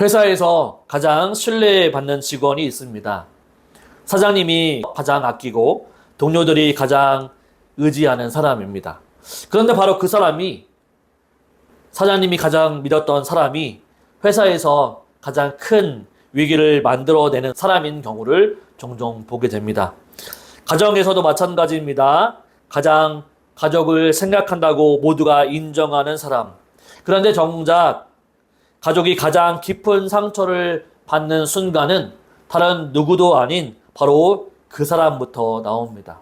회사에서 가장 신뢰받는 직원이 있습니다. 사장님이 가장 아끼고 동료들이 가장 의지하는 사람입니다. 그런데 바로 그 사람이, 사장님이 가장 믿었던 사람이 회사에서 가장 큰 위기를 만들어내는 사람인 경우를 종종 보게 됩니다. 가정에서도 마찬가지입니다. 가장 가족을 생각한다고 모두가 인정하는 사람. 그런데 정작 가족이 가장 깊은 상처를 받는 순간은 다른 누구도 아닌 바로 그 사람부터 나옵니다.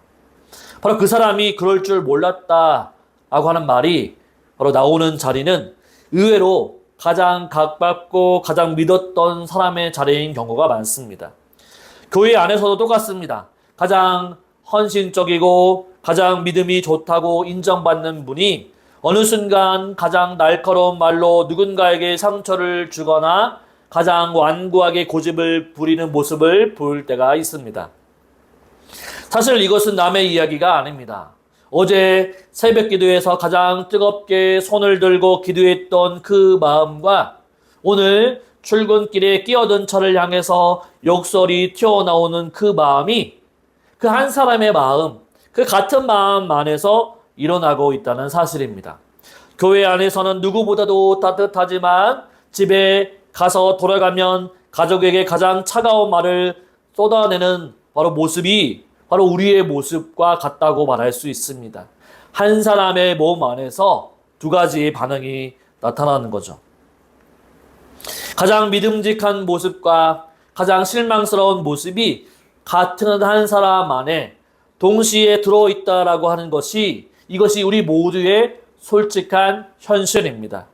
바로 그 사람이 그럴 줄 몰랐다라고 하는 말이 바로 나오는 자리는 의외로 가장 가깝고 가장 믿었던 사람의 자리인 경우가 많습니다. 교회 안에서도 똑같습니다. 가장 헌신적이고 가장 믿음이 좋다고 인정받는 분이 어느 순간 가장 날카로운 말로 누군가에게 상처를 주거나 가장 완고하게 고집을 부리는 모습을 볼 때가 있습니다. 사실 이것은 남의 이야기가 아닙니다. 어제 새벽 기도에서 가장 뜨겁게 손을 들고 기도했던 그 마음과 오늘 출근길에 끼어든 차를 향해서 욕설이 튀어나오는 그 마음이 그 한 사람의 마음, 그 같은 마음 안에서 일어나고 있다는 사실입니다. 교회 안에서는 누구보다도 따뜻하지만 집에 가서 돌아가면 가족에게 가장 차가운 말을 쏟아내는 바로 모습이 바로 우리의 모습과 같다고 말할 수 있습니다. 한 사람의 몸 안에서 두 가지의 반응이 나타나는 거죠. 가장 믿음직한 모습과 가장 실망스러운 모습이 같은 한 사람 안에 동시에 들어있다라고 하는 것이 이것이 우리 모두의 솔직한 현실입니다.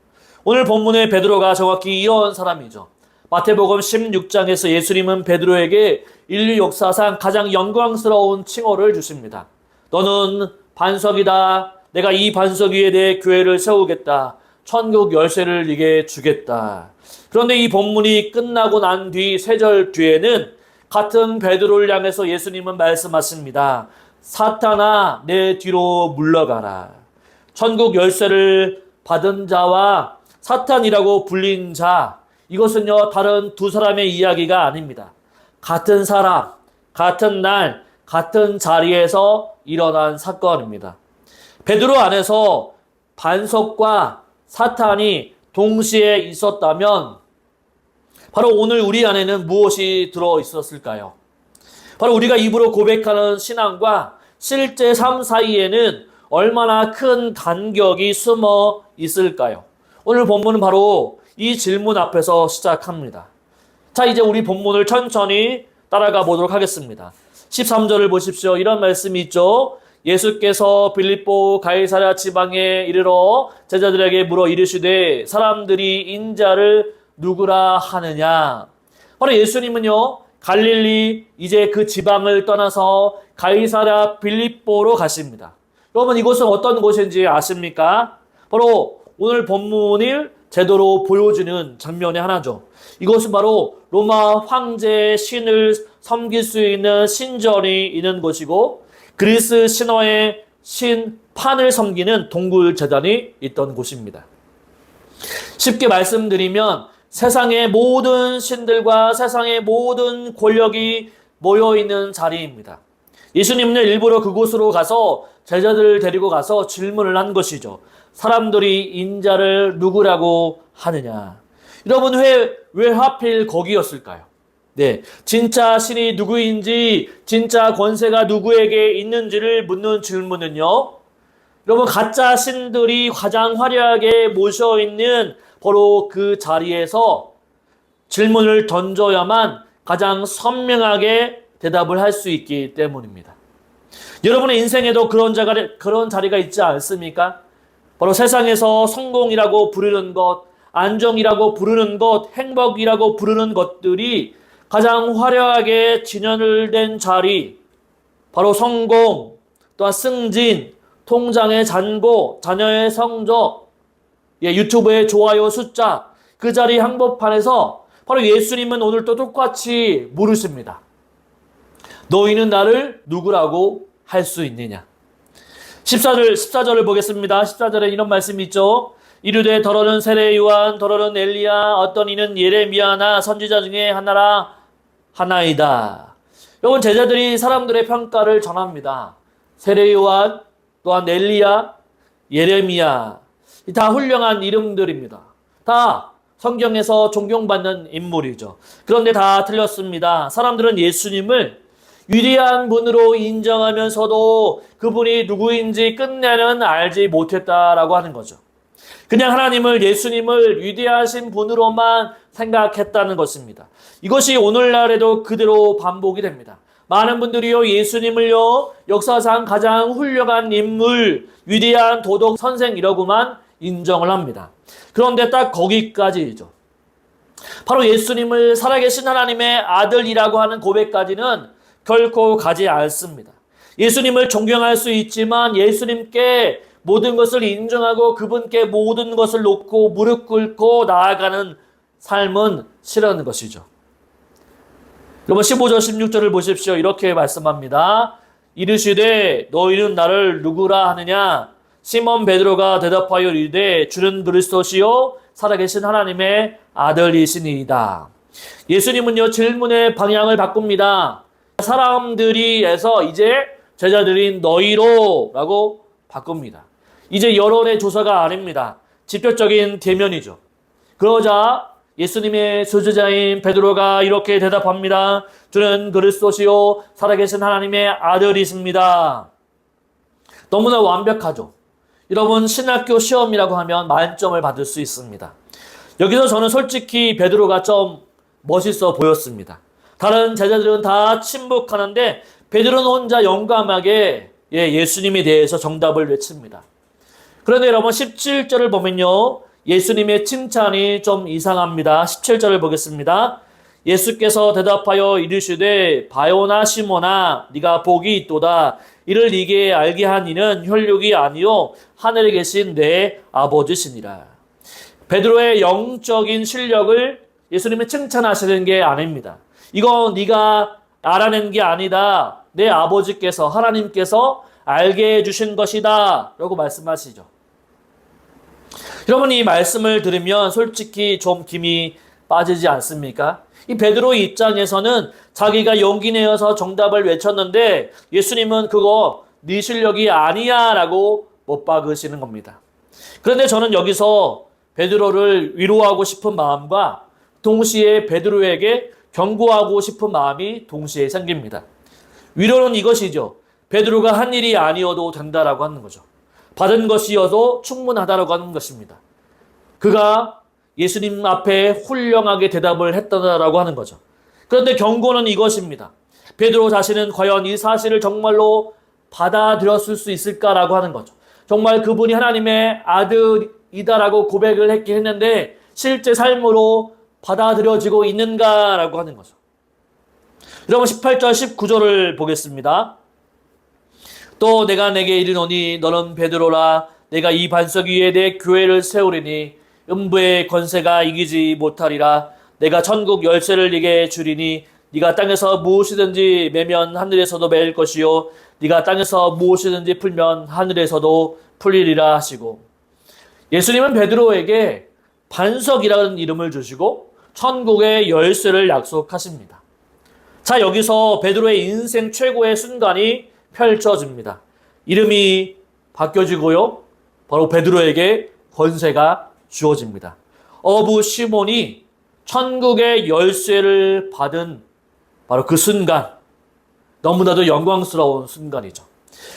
오늘 본문의 베드로가 정확히 이런 사람이죠. 마태복음 16장에서 예수님은 베드로에게 인류 역사상 가장 영광스러운 칭호를 주십니다. 너는 반석이다. 내가 이 반석 위에 내 교회를 세우겠다. 천국 열쇠를 네게 주겠다. 그런데 이 본문이 끝나고 난 뒤 세 절 뒤에는 같은 베드로를 향해서 예수님은 말씀하십니다. 사탄아 내 뒤로 물러가라. 천국 열쇠를 받은 자와 사탄이라고 불린 자, 이것은요 다른 두 사람의 이야기가 아닙니다. 같은 사람, 같은 날, 같은 자리에서 일어난 사건입니다. 베드로 안에서 반석과 사탄이 동시에 있었다면 바로 오늘 우리 안에는 무엇이 들어 있었을까요? 바로 우리가 입으로 고백하는 신앙과 실제 삶 사이에는 얼마나 큰 간격이 숨어 있을까요? 오늘 본문은 바로 이 질문 앞에서 시작합니다. 자, 이제 우리 본문을 천천히 따라가 보도록 하겠습니다. 13절을 보십시오. 이런 말씀이 있죠. 예수께서 빌립보 가이사랴 지방에 이르러 제자들에게 물어 이르시되 사람들이 인자를 누구라 하느냐. 바로 예수님은요 갈릴리 이제 그 지방을 떠나서 가이사랴 빌립보로 가십니다. 여러분 이곳은 어떤 곳인지 아십니까? 바로 오늘 본문을 제대로 보여주는 장면의 하나죠. 이것은 바로 로마 황제의 신을 섬길 수 있는 신전이 있는 곳이고 그리스 신화의 신 판을 섬기는 동굴 제단이 있던 곳입니다. 쉽게 말씀드리면 세상의 모든 신들과 세상의 모든 권력이 모여있는 자리입니다. 예수님은 일부러 그곳으로 가서 제자들을 데리고 가서 질문을 한 것이죠. 사람들이 인자를 누구라고 하느냐. 여러분 왜 하필 거기였을까요? 네, 진짜 신이 누구인지 진짜 권세가 누구에게 있는지를 묻는 질문은요. 여러분 가짜 신들이 가장 화려하게 모셔있는 바로 그 자리에서 질문을 던져야만 가장 선명하게 대답을 할 수 있기 때문입니다. 여러분의 인생에도 그런 자리가 있지 않습니까? 바로 세상에서 성공이라고 부르는 것, 안정이라고 부르는 것, 행복이라고 부르는 것들이 가장 화려하게 진열된 자리, 바로 성공, 또한 승진, 통장의 잔고, 자녀의 성적, 유튜브의 좋아요 숫자, 그 자리 한복판에서 바로 예수님은 오늘 또 똑같이 물으십니다. 너희는 나를 누구라고 할 수 있느냐? 14절을 보겠습니다. 14절에 이런 말씀이 있죠. 이르되 더러는 세례 요한, 더러는 엘리야, 어떤 이는 예레미야나 선지자 중에 하나라 하나이다. 여러분, 제자들이 사람들의 평가를 전합니다. 세례 요한, 또한 엘리야, 예레미야, 다 훌륭한 이름들입니다. 다 성경에서 존경받는 인물이죠. 그런데 다 틀렸습니다. 사람들은 예수님을 위대한 분으로 인정하면서도 그분이 누구인지 끝내는 알지 못했다라고 하는 거죠. 그냥 하나님을, 예수님을 위대하신 분으로만 생각했다는 것입니다. 이것이 오늘날에도 그대로 반복이 됩니다. 많은 분들이요, 예수님을요, 역사상 가장 훌륭한 인물, 위대한 도덕 선생이라고만 인정을 합니다. 그런데 딱 거기까지죠. 바로 예수님을 살아계신 하나님의 아들이라고 하는 고백까지는 결코 가지 않습니다. 예수님을 존경할 수 있지만 예수님께 모든 것을 인정하고 그분께 모든 것을 놓고 무릎 꿇고 나아가는 삶은 싫어하는 것이죠. 여러분, 15절 16절을 보십시오. 이렇게 말씀합니다. 이르시되 너희는 나를 누구라 하느냐? 시몬 베드로가 대답하여 이르되 주는 그리스도시요 살아계신 하나님의 아들이시니이다. 예수님은요, 질문의 방향을 바꿉니다. 사람들이 해서 이제 제자들인 너희로 라고 바꿉니다. 이제 여론의 조사가 아닙니다. 직접적인 대면이죠. 그러자 예수님의 수제자인 베드로가 이렇게 대답합니다. 주는 그리스도시요 살아계신 하나님의 아들이십니다. 너무나 완벽하죠. 여러분, 신학교 시험이라고 하면 만점을 받을 수 있습니다. 여기서 저는 솔직히 베드로가 좀 멋있어 보였습니다. 다른 제자들은 다 침묵하는데 베드로는 혼자 용감하게 예수님에 대해서 정답을 외칩니다. 그런데 여러분, 17절을 보면요, 예수님의 칭찬이 좀 이상합니다. 17절을 보겠습니다. 예수께서 대답하여 이르시되 바요나 시몬아 네가 복이 있도다. 이를 네게 알게 한 이는 혈육이 아니요 하늘에 계신 내 아버지시니라. 베드로의 영적인 실력을 예수님이 칭찬하시는 게 아닙니다. 이거 네가 알아낸 게 아니다. 내 아버지께서, 하나님께서 알게 해주신 것이다 라고 말씀하시죠. 여러분, 이 말씀을 들으면 솔직히 좀 김이 빠지지 않습니까? 이 베드로의 입장에서는 자기가 용기 내어서 정답을 외쳤는데 예수님은 그거 네 실력이 아니야 라고 못 박으시는 겁니다. 그런데 저는 여기서 베드로를 위로하고 싶은 마음과 동시에 베드로에게 경고하고 싶은 마음이 동시에 생깁니다. 위로는 이것이죠. 베드로가 한 일이 아니어도 된다라고 하는 거죠. 받은 것이어도 충분하다라고 하는 것입니다. 그가 예수님 앞에 훌륭하게 대답을 했다라고 하는 거죠. 그런데 경고는 이것입니다. 베드로 자신은 과연 이 사실을 정말로 받아들였을 수 있을까라고 하는 거죠. 정말 그분이 하나님의 아들이다라고 고백을 했긴 했는데 실제 삶으로 받아들여지고 있는가라고 하는 거죠. 여러분, 18절 19절을 보겠습니다. 또 내가 내게 이르노니 너는 베드로라. 내가 이 반석 위에 내 교회를 세우리니 음부의 권세가 이기지 못하리라. 내가 천국 열쇠를 네게 주리니 네가 땅에서 무엇이든지 매면 하늘에서도 매일 것이요 네가 땅에서 무엇이든지 풀면 하늘에서도 풀리리라 하시고, 예수님은 베드로에게 반석이라는 이름을 주시고 천국의 열쇠를 약속하십니다. 자, 여기서 베드로의 인생 최고의 순간이 펼쳐집니다. 이름이 바뀌어지고요, 바로 베드로에게 권세가 주어집니다. 어부 시몬이 천국의 열쇠를 받은 바로 그 순간, 너무나도 영광스러운 순간이죠.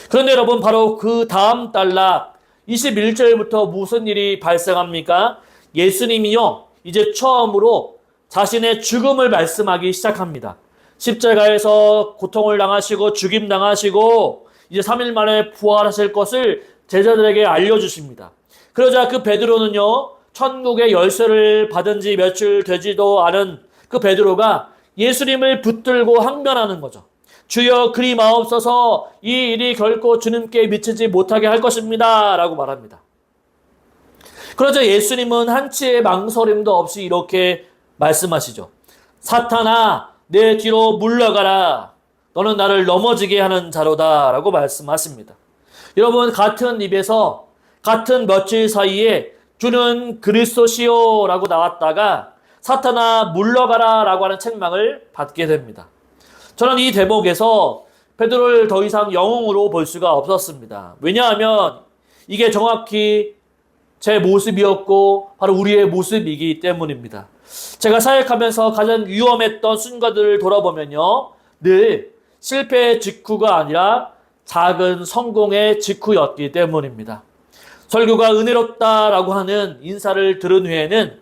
그런데 여러분, 바로 그 다음 단락 21절부터 무슨 일이 발생합니까? 예수님이요, 이제 처음으로 자신의 죽음을 말씀하기 시작합니다. 십자가에서 고통을 당하시고 죽임 당하시고 이제 3일 만에 부활하실 것을 제자들에게 알려주십니다. 그러자 그 베드로는요, 천국의 열쇠를 받은 지 며칠 되지도 않은 그 베드로가 예수님을 붙들고 항변하는 거죠. 주여 그리 마옵소서, 이 일이 결코 주님께 미치지 못하게 할 것입니다 라고 말합니다. 그러자 예수님은 한치의 망설임도 없이 이렇게 말씀하시죠. 사탄아, 내 뒤로 물러가라. 너는 나를 넘어지게 하는 자로다 라고 말씀하십니다. 여러분, 같은 입에서 같은 며칠 사이에 주는 그리스도시요 라고 나왔다가 사탄아 물러가라 라고 하는 책망을 받게 됩니다. 저는 이 대목에서 베드로를 더 이상 영웅으로 볼 수가 없었습니다. 왜냐하면 이게 정확히 제 모습이었고 바로 우리의 모습이기 때문입니다. 제가 사역하면서 가장 위험했던 순간들을 돌아보면요, 늘 실패의 직후가 아니라 작은 성공의 직후였기 때문입니다. 설교가 은혜롭다라고 하는 인사를 들은 후에는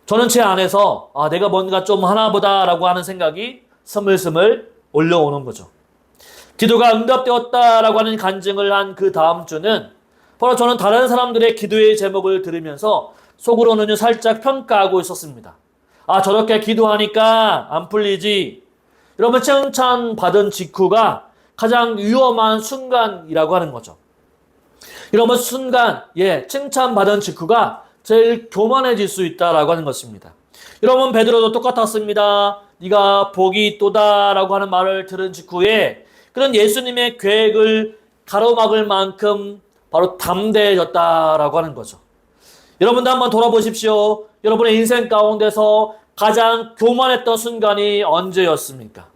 저는 제 안에서 내가 뭔가 좀 하나보다라고 하는 생각이 스물스물 올라오는 거죠. 기도가 응답되었다라고 하는 간증을 한 그 다음 주는 바로 저는 다른 사람들의 기도의 제목을 들으면서 속으로는 살짝 평가하고 있었습니다. 저렇게 기도하니까 안 풀리지. 여러분, 칭찬받은 직후가 가장 위험한 순간이라고 하는 거죠. 여러분, 순간, 칭찬받은 직후가 제일 교만해질 수 있다라고 하는 것입니다. 여러분, 베드로도 똑같았습니다. 네가 복이 있도다라고 하는 말을 들은 직후에 그런 예수님의 계획을 가로막을 만큼 바로 담대해졌다라고 하는 거죠. 여러분도 한번 돌아보십시오. 여러분의 인생 가운데서 가장 교만했던 순간이 언제였습니까?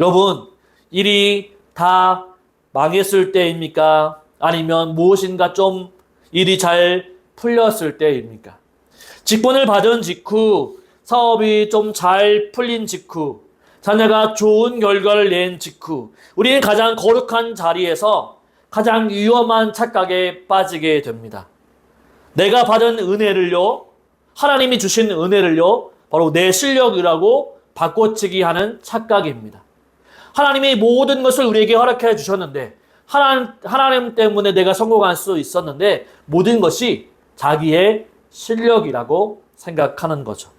여러분, 일이 다 망했을 때입니까? 아니면 무엇인가 좀 일이 잘 풀렸을 때입니까? 직분을 받은 직후, 사업이 좀 잘 풀린 직후, 자녀가 좋은 결과를 낸 직후, 우리는 가장 거룩한 자리에서 가장 위험한 착각에 빠지게 됩니다. 내가 받은 은혜를요, 하나님이 주신 은혜를요, 바로 내 실력이라고 바꿔치기 하는 착각입니다. 하나님이 모든 것을 우리에게 허락해 주셨는데, 하나님 때문에 내가 성공할 수 있었는데, 모든 것이 자기의 실력이라고 생각하는 거죠.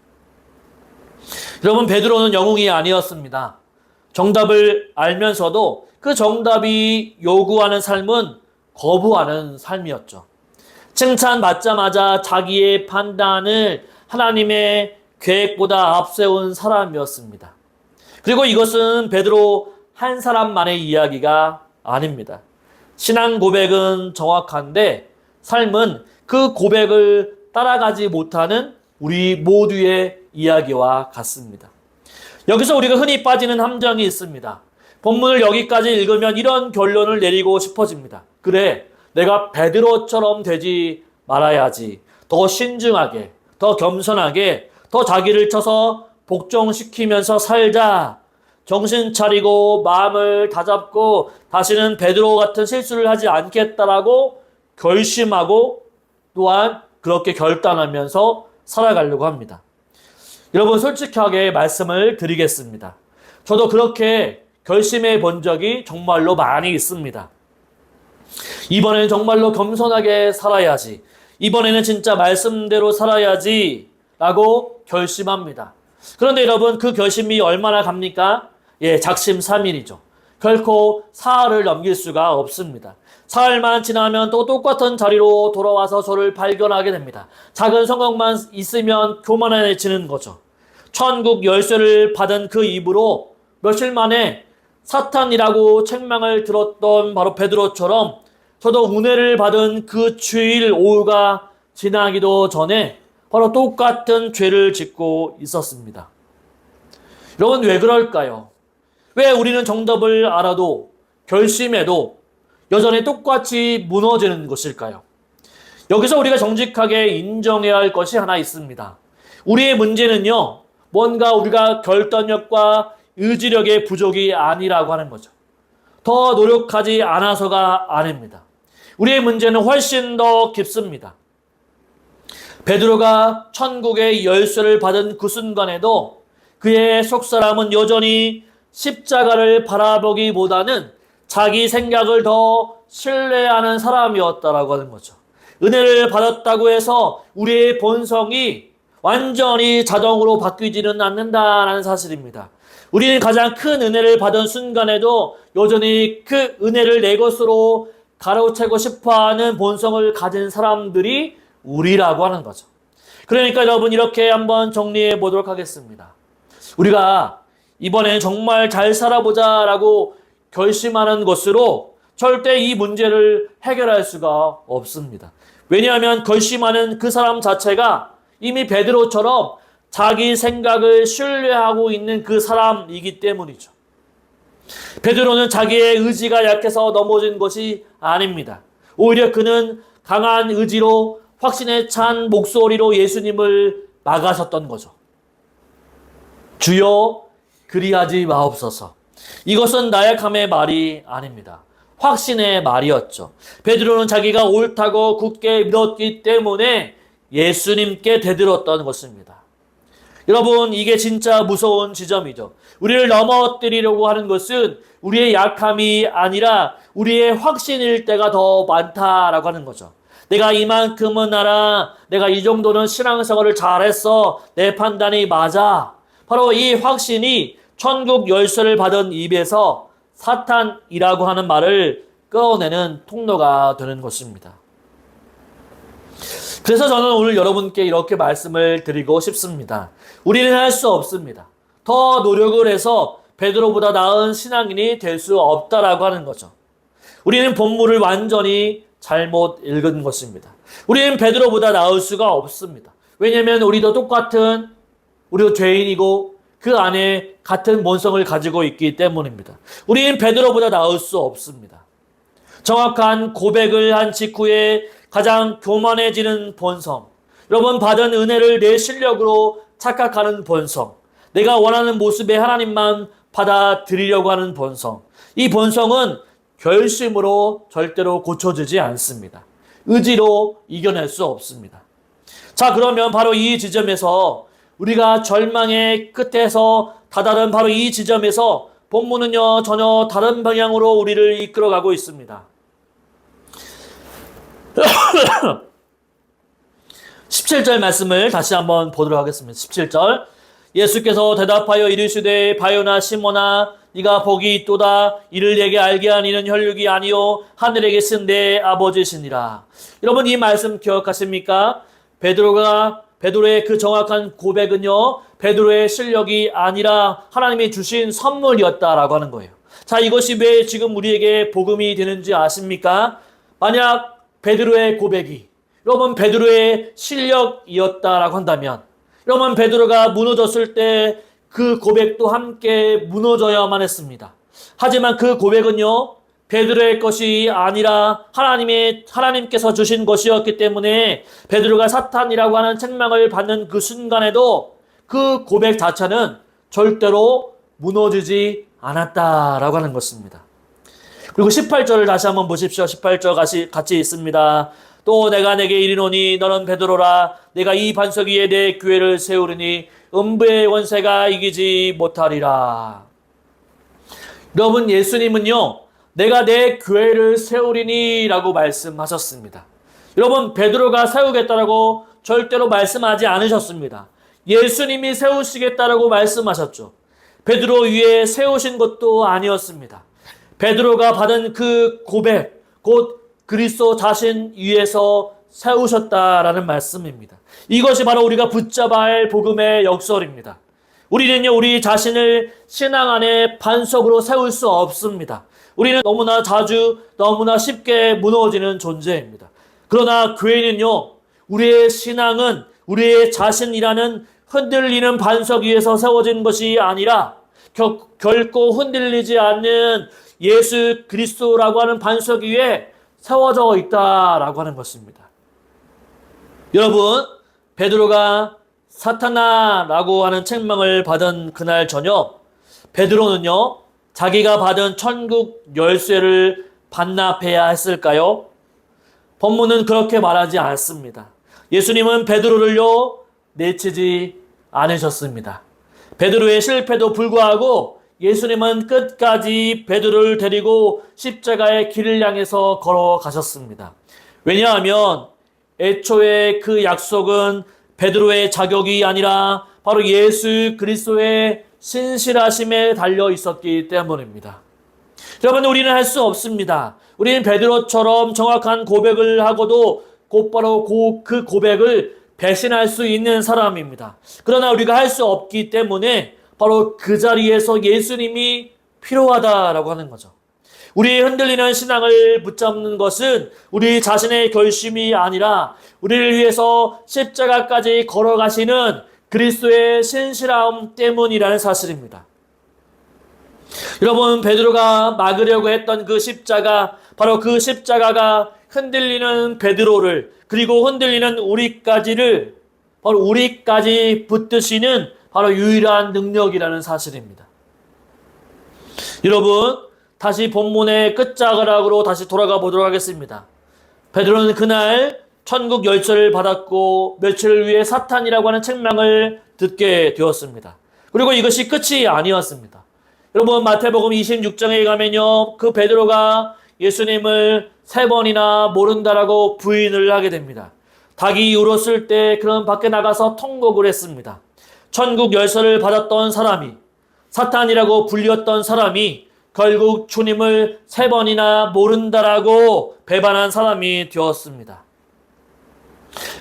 여러분, 베드로는 영웅이 아니었습니다. 정답을 알면서도 그 정답이 요구하는 삶은 거부하는 삶이었죠. 칭찬받자마자 자기의 판단을 하나님의 계획보다 앞세운 사람이었습니다. 그리고 이것은 베드로 한 사람만의 이야기가 아닙니다. 신앙 고백은 정확한데 삶은 그 고백을 따라가지 못하는 우리 모두의 이야기와 같습니다. 여기서 우리가 흔히 빠지는 함정이 있습니다. 본문을 여기까지 읽으면 이런 결론을 내리고 싶어집니다. 그래, 내가 베드로처럼 되지 말아야지. 더 신중하게, 더 겸손하게, 더 자기를 쳐서 복종시키면서 살자. 정신 차리고 마음을 다잡고 다시는 베드로 같은 실수를 하지 않겠다라고 결심하고 또한 그렇게 결단하면서 살아가려고 합니다. 여러분, 솔직하게 말씀을 드리겠습니다. 저도 그렇게 결심해 본 적이 정말로 많이 있습니다. 이번에는 정말로 겸손하게 살아야지. 이번에는 진짜 말씀대로 살아야지 라고 결심합니다. 그런데 여러분, 그 결심이 얼마나 갑니까? 작심삼일이죠. 결코 사흘을 넘길 수가 없습니다. 사흘만 지나면 또 똑같은 자리로 돌아와서 저를 발견하게 됩니다. 작은 성공만 있으면 교만해지는 거죠. 천국 열쇠를 받은 그 입으로 며칠 만에 사탄이라고 책망을 들었던 바로 베드로처럼 저도 은혜를 받은 그 주일 오후가 지나기도 전에 바로 똑같은 죄를 짓고 있었습니다. 여러분, 왜 그럴까요? 왜 우리는 정답을 알아도 결심해도 여전히 똑같이 무너지는 것일까요? 여기서 우리가 정직하게 인정해야 할 것이 하나 있습니다. 우리의 문제는요, 뭔가 우리가 결단력과 의지력의 부족이 아니라고 하는 거죠. 더 노력하지 않아서가 아닙니다. 우리의 문제는 훨씬 더 깊습니다. 베드로가 천국의 열쇠를 받은 그 순간에도 그의 속사람은 여전히 십자가를 바라보기보다는 자기 생각을 더 신뢰하는 사람이었다라고 하는 거죠. 은혜를 받았다고 해서 우리의 본성이 완전히 자동으로 바뀌지는 않는다라는 사실입니다. 우리는 가장 큰 은혜를 받은 순간에도 여전히 그 은혜를 내 것으로 가로채고 싶어하는 본성을 가진 사람들이 우리라고 하는 거죠. 그러니까 여러분, 이렇게 한번 정리해 보도록 하겠습니다. 우리가 이번엔 정말 잘 살아보자 라고 결심하는 것으로 절대 이 문제를 해결할 수가 없습니다. 왜냐하면 결심하는 그 사람 자체가 이미 베드로처럼 자기 생각을 신뢰하고 있는 그 사람이기 때문이죠. 베드로는 자기의 의지가 약해서 넘어진 것이 아닙니다. 오히려 그는 강한 의지로 확신에 찬 목소리로 예수님을 막아섰던 거죠. 주여 그리하지 마옵소서. 이것은 나약함의 말이 아닙니다. 확신의 말이었죠. 베드로는 자기가 옳다고 굳게 믿었기 때문에 예수님께 대들었던 것입니다. 여러분, 이게 진짜 무서운 지점이죠. 우리를 넘어뜨리려고 하는 것은 우리의 약함이 아니라 우리의 확신일 때가 더 많다라고 하는 거죠. 내가 이만큼은 알아. 내가 이 정도는 신앙생활을 잘했어. 내 판단이 맞아. 바로 이 확신이 천국 열쇠를 받은 입에서 사탄이라고 하는 말을 끌어내는 통로가 되는 것입니다. 그래서 저는 오늘 여러분께 이렇게 말씀을 드리고 싶습니다. 우리는 할 수 없습니다. 더 노력을 해서 베드로보다 나은 신앙인이 될 수 없다라고 하는 거죠. 우리는 본문을 완전히 잘못 읽은 것입니다. 우리는 베드로보다 나을 수가 없습니다. 왜냐하면 우리도 죄인이고 그 안에 같은 본성을 가지고 있기 때문입니다. 우리는 베드로보다 나을 수 없습니다. 정확한 고백을 한 직후에 가장 교만해지는 본성, 여러분 받은 은혜를 내 실력으로 착각하는 본성, 내가 원하는 모습의 하나님만 받아들이려고 하는 본성, 이 본성은 결심으로 절대로 고쳐지지 않습니다. 의지로 이겨낼 수 없습니다. 자, 그러면 바로 이 지점에서 우리가 절망의 끝에서 다다른 바로 이 지점에서 본문은요 전혀 다른 방향으로 우리를 이끌어가고 있습니다. 17절 말씀을 다시 한번 보도록 하겠습니다. 17절 예수께서 대답하여 이르시되 바요나 시몬아 네가 복이 있도다. 이를 내게 알게 한 이는 혈육이 아니요 하늘에 계신 내 아버지시니라. 여러분 이 말씀 기억하십니까? 베드로의 그 정확한 고백은요 베드로의 실력이 아니라 하나님이 주신 선물이었다라고 하는 거예요. 자, 이것이 왜 지금 우리에게 복음이 되는지 아십니까? 만약 베드로의 고백이 여러분 베드로의 실력이었다라고 한다면 여러분 베드로가 무너졌을 때 그 고백도 함께 무너져야만 했습니다. 하지만 그 고백은요 베드로의 것이 아니라 하나님께서 주신 것이었기 때문에 베드로가 사탄이라고 하는 책망을 받는 그 순간에도 그 고백 자체는 절대로 무너지지 않았다라고 하는 것입니다. 그리고 18절을 다시 한번 보십시오. 18절 같이 있습니다. 또 내가 내게 이르노니 너는 베드로라. 내가 이 반석 위에 내 교회를 세우리니 음부의 원세가 이기지 못하리라. 여러분 예수님은요 내가 내 교회를 세우리니 라고 말씀하셨습니다. 여러분 베드로가 세우겠다라고 절대로 말씀하지 않으셨습니다. 예수님이 세우시겠다라고 말씀하셨죠. 베드로 위에 세우신 것도 아니었습니다. 베드로가 받은 그 고백, 곧 그리스도 자신 위에서 세우셨다라는 말씀입니다. 이것이 바로 우리가 붙잡아야 할 복음의 역설입니다. 우리는요 우리 자신을 신앙 안에 반석으로 세울 수 없습니다. 우리는 너무나 자주 너무나 쉽게 무너지는 존재입니다. 그러나 교회는요 우리의 신앙은 우리의 자신이라는 흔들리는 반석 위에서 세워진 것이 아니라 결코 흔들리지 않는 예수 그리스도라고 하는 반석 위에 세워져 있다라고 하는 것입니다. 여러분 베드로가 사탄아라고 하는 책망을 받은 그날 저녁 베드로는요 자기가 받은 천국 열쇠를 반납해야 했을까요? 본문은 그렇게 말하지 않습니다. 예수님은 베드로를요 내치지 않으셨습니다. 베드로의 실패도 불구하고 예수님은 끝까지 베드로를 데리고 십자가의 길을 향해서 걸어가셨습니다. 왜냐하면 애초에 그 약속은 베드로의 자격이 아니라 바로 예수 그리스도의 신실하심에 달려 있었기 때문입니다. 여러분 우리는 할 수 없습니다. 우리는 베드로처럼 정확한 고백을 하고도 곧바로 그 고백을 배신할 수 있는 사람입니다. 그러나 우리가 할 수 없기 때문에 바로 그 자리에서 예수님이 필요하다라고 하는 거죠. 우리의 흔들리는 신앙을 붙잡는 것은 우리 자신의 결심이 아니라 우리를 위해서 십자가까지 걸어가시는 그리스도의 신실함 때문이라는 사실입니다. 여러분, 베드로가 막으려고 했던 그 십자가, 바로 그 십자가가 흔들리는 베드로를, 그리고 흔들리는 우리까지를, 바로 우리까지 붙드시는 바로 유일한 능력이라는 사실입니다. 여러분, 다시 본문의 끝자락으로 다시 돌아가 보도록 하겠습니다. 베드로는 그날 천국 열쇠를 받았고 며칠 후에 사탄이라고 하는 책망을 듣게 되었습니다. 그리고 이것이 끝이 아니었습니다. 여러분, 마태복음 26장에 가면요, 그 베드로가 예수님을 3번이나 모른다라고 부인을 하게 됩니다. 닭이 울었을 때 그런 밖에 나가서 통곡을 했습니다. 천국 열쇠를 받았던 사람이, 사탄이라고 불렸던 사람이 결국 주님을 3번이나 모른다라고 배반한 사람이 되었습니다.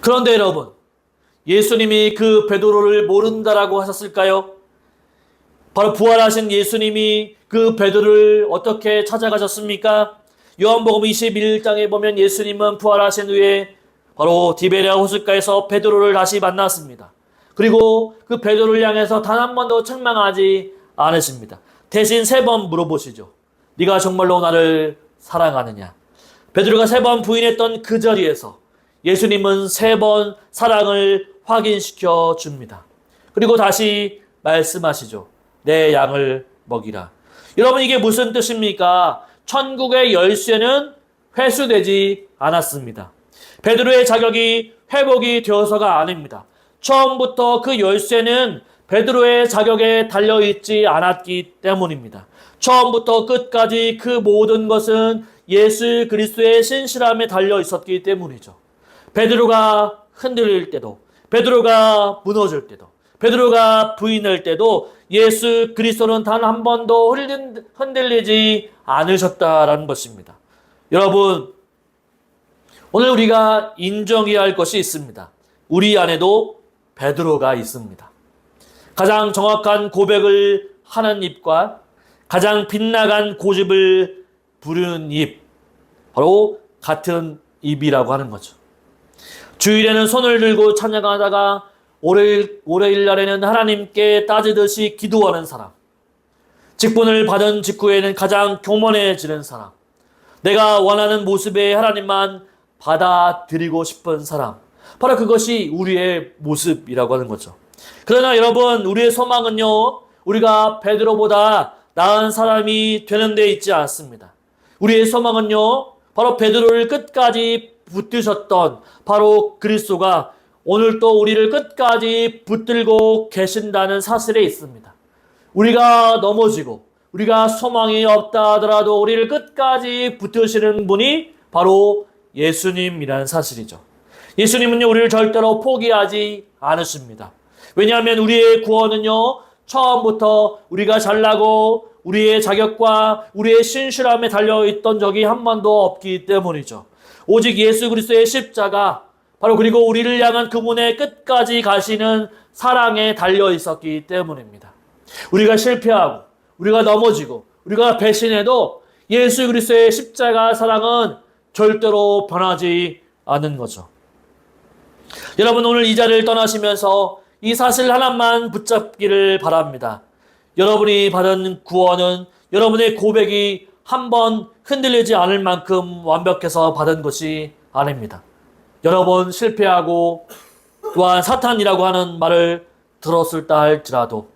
그런데 여러분, 예수님이 그 베드로를 모른다라고 하셨을까요? 바로 부활하신 예수님이 그 베드로를 어떻게 찾아가셨습니까? 요한복음 21장에 보면 예수님은 부활하신 후에 바로 디베랴 호숫가에서 베드로를 다시 만났습니다. 그리고 그 베드로를 향해서 단 한 번도 책망하지 않으십니다. 대신 3번 물어보시죠. 네가 정말로 나를 사랑하느냐? 베드로가 3번 부인했던 그 자리에서 예수님은 3번 사랑을 확인시켜 줍니다. 그리고 다시 말씀하시죠. 내 양을 먹이라. 여러분, 이게 무슨 뜻입니까? 천국의 열쇠는 회수되지 않았습니다. 베드로의 자격이 회복이 되어서가 아닙니다. 처음부터 그 열쇠는 베드로의 자격에 달려있지 않았기 때문입니다. 처음부터 끝까지 그 모든 것은 예수 그리스도의 신실함에 달려있었기 때문이죠. 베드로가 흔들릴 때도, 베드로가 무너질 때도, 베드로가 부인할 때도 예수 그리스도는 단 한 번도 흔들리지 않으셨다라는 것입니다. 여러분, 오늘 우리가 인정해야 할 것이 있습니다. 우리 안에도 베드로가 있습니다. 가장 정확한 고백을 하는 입과 가장 빗나간 고집을 부르는 입, 바로 같은 입이라고 하는 거죠. 주일에는 손을 들고 찬양하다가 월요일 날에는 하나님께 따지듯이 기도하는 사람, 직분을 받은 직후에는 가장 교만해지는 사람, 내가 원하는 모습의 하나님만 받아들이고 싶은 사람, 바로 그것이 우리의 모습이라고 하는 거죠. 그러나 여러분, 우리의 소망은요, 우리가 베드로보다 나은 사람이 되는 데 있지 않습니다. 우리의 소망은요, 바로 베드로를 끝까지 붙드셨던 바로 그리스도가 오늘 또 우리를 끝까지 붙들고 계신다는 사실에 있습니다. 우리가 넘어지고 우리가 소망이 없다 하더라도 우리를 끝까지 붙드시는 분이 바로 예수님이라는 사실이죠. 예수님은요, 우리를 절대로 포기하지 않으십니다. 왜냐하면 우리의 구원은요, 처음부터 우리가 잘나고 우리의 자격과 우리의 신실함에 달려있던 적이 한 번도 없기 때문이죠. 오직 예수 그리스도의 십자가, 바로 그리고 우리를 향한 그분의 끝까지 가시는 사랑에 달려있었기 때문입니다. 우리가 실패하고 우리가 넘어지고 우리가 배신해도 예수 그리스도의 십자가 사랑은 절대로 변하지 않는 거죠. 여러분, 오늘 이 자리를 떠나시면서 이 사실 하나만 붙잡기를 바랍니다. 여러분이 받은 구원은 여러분의 고백이 한번 흔들리지 않을 만큼 완벽해서 받은 것이 아닙니다. 여러 번 실패하고 또한 사탄이라고 하는 말을 들었을다 할지라도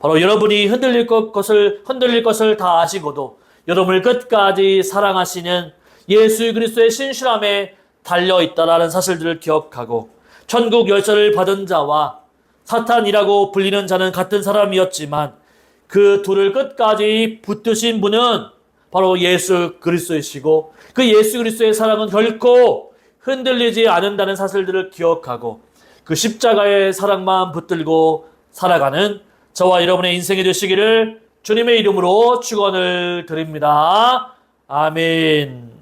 바로 여러분이 흔들릴 것을 다 아시고도 여러분을 끝까지 사랑하시는 예수 그리스도의 신실함에 달려있다라는 사실들을 기억하고 천국 열쇠를 받은 자와 사탄이라고 불리는 자는 같은 사람이었지만 그 둘을 끝까지 붙드신 분은 바로 예수 그리스도이시고 그 예수 그리스도의 사랑은 결코 흔들리지 않는다는 사실들을 기억하고 그 십자가의 사랑만 붙들고 살아가는 저와 여러분의 인생이 되시기를 주님의 이름으로 축원을 드립니다. 아멘.